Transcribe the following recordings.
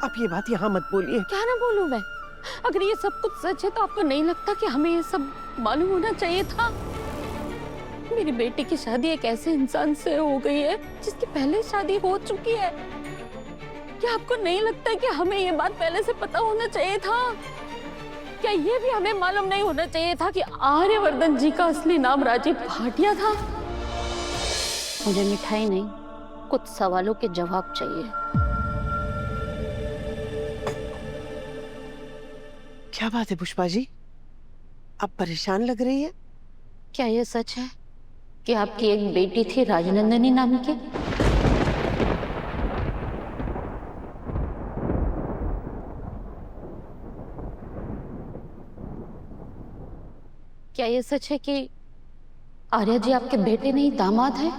आप ये बात यहाँ मत बोलिए। क्या ना बोलूं मैं? अगर ये सब कुछ सच है तो आपको नहीं लगता कि हमें ये सब मालूम होना चाहिए था? मेरी बेटी की शादी एक ऐसे इंसान से हो गई है जिसकी पहले शादी हो चुकी है। क्या आपको नहीं लगता कि हमें ये बात पहले से पता होना चाहिए था? क्या ये भी हमें मालूम नहीं होना चाहिए था कि आर्यवर्धन जी का असली नाम राजीव भाटिया था? मुझे मिठाई नहीं, कुछ सवालों के जवाब चाहिए। क्या बात है पुष्पा जी, आप परेशान लग रही है? क्या ये सच है कि आपकी एक बेटी थी राजनंदिनी नाम की? क्या ये सच है कि आर्या जी आपके बेटे नहीं दामाद हैं?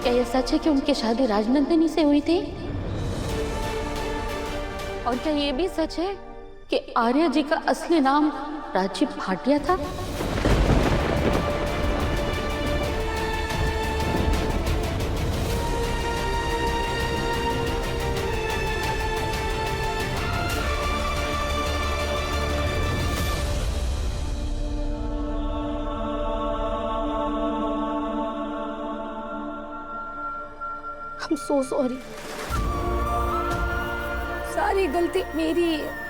क्या ये सच है कि उनकी शादी राजनंदिनी से हुई थी? और क्या ये भी सच है कि आर्या जी का असली नाम राजीव भाटिया था? I'm so sorry. सारी गलती मेरी है।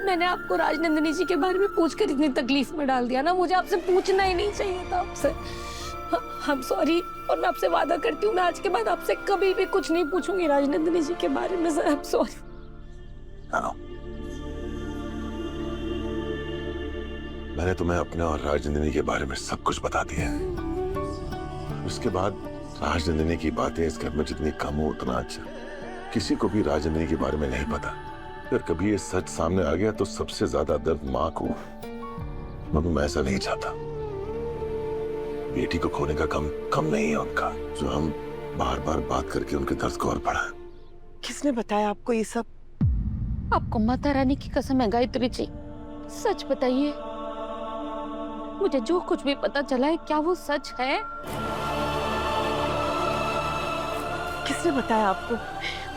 मैंने आपको राजनंदिनी जी के बारे में पूछकर इतनी तकलीफ में डाल दिया ना। मुझे आपसे पूछना ही नहीं चाहिए था आपसे। I'm sorry, और मैं आपसे वादा करती हूँ मैं आज के बाद आपसे कभी भी कुछ नहीं पूछूंगी राजनंदिनी जी के बारे में। Sir I'm sorry. मैंने तुम्हें अपने और राजनंदिनी के बारे में सब कुछ बता दिया है। उसके बाद राजनंदिनी की बातें इस घर में जितनी कम हो उतना अच्छा। किसी को भी राजनंदिनी के बारे में नहीं पता। अगर कभी ये सच सामने आ गया तो सबसे ज्यादा दर्द माँ को। मगर मैं ऐसा नहीं चाहता। बेटी को खोने का कम नहीं है उनका, जो हम बार बार बात करके उनके दर्द को और बढ़ाएं। किसने बताया आपको ये सब? आपको माता रानी की कसम है गायत्री जी, सच बताइए। मुझे जो कुछ भी पता चला है क्या वो सच है? किसने बताया आपको?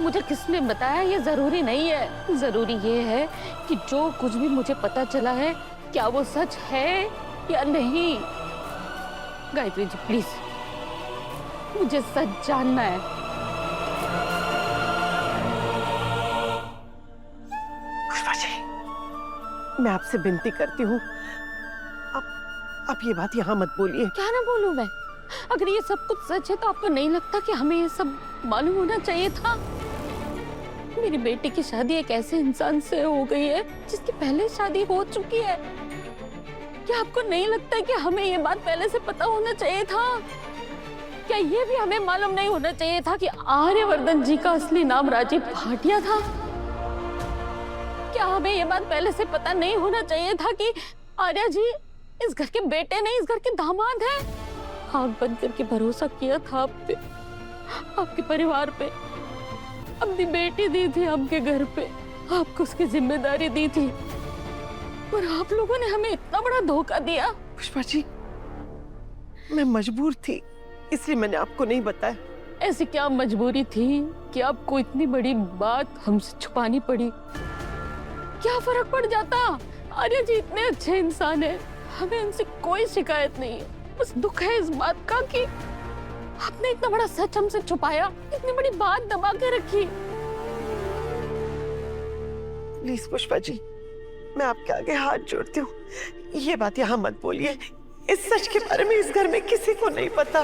मुझे किसने बताया ये जरूरी नहीं है। जरूरी ये है कि जो कुछ भी मुझे पता चला है क्या वो सच है या नहीं। गायत्री जी प्लीज, मुझे सच जानना है। पुष्पा जी, मैं आपसे विनती करती हूँ, आप ये बात यहाँ मत बोलिए। क्या ना बोलूं मैं? अगर ये सब कुछ सच है तो आपको नहीं लगता कि हमें ये सब मालूम होना चाहिए था? मेरी बेटी की शादी एक ऐसे इंसान से हो गई है जिसकी पहले शादी हो चुकी है। क्या आपको नहीं लगता कि हमें ये बात पहले से पता होना चाहिए था? क्या ये भी हमें मालूम नहीं होना चाहिए था कि आर्यवर्धन जी का असली नाम राजीव भाटिया था? क्या हमें ये बात पहले से पता नहीं होना चाहिए था कि आर्या जी इस घर के बेटे नहीं, इस घर के दामाद हैं? आंख बंद करके भरोसा किया था आप पे, आपके परिवार पे। अपनी बेटी दी थी आपके घर पे, आपको उसकी जिम्मेदारी दी थी, और आप लोगों ने हमें इतना बड़ा धोखा दिया। पुष्पा जी, मैं मजबूर थी, इसलिए मैंने आपको नहीं बताया। ऐसी क्या मजबूरी थी कि आपको इतनी बड़ी बात हमसे छुपानी पड़ी? क्या फर्क पड़ जाता? आर्या जी इतने अच्छे इंसान है, हमें उनसे कोई शिकायत नहीं है। बस दुख है इस बात का कि आपने इतना बड़ा सच हमसे छुपाया, इतनी बड़ी बात दबा के रखी। प्लीज पुष्पा जी, मैं आपके आगे हाथ जोड़ती हूँ, ये बात यहाँ मत बोलिए। इस सच के बारे में इस घर में किसी को नहीं पता।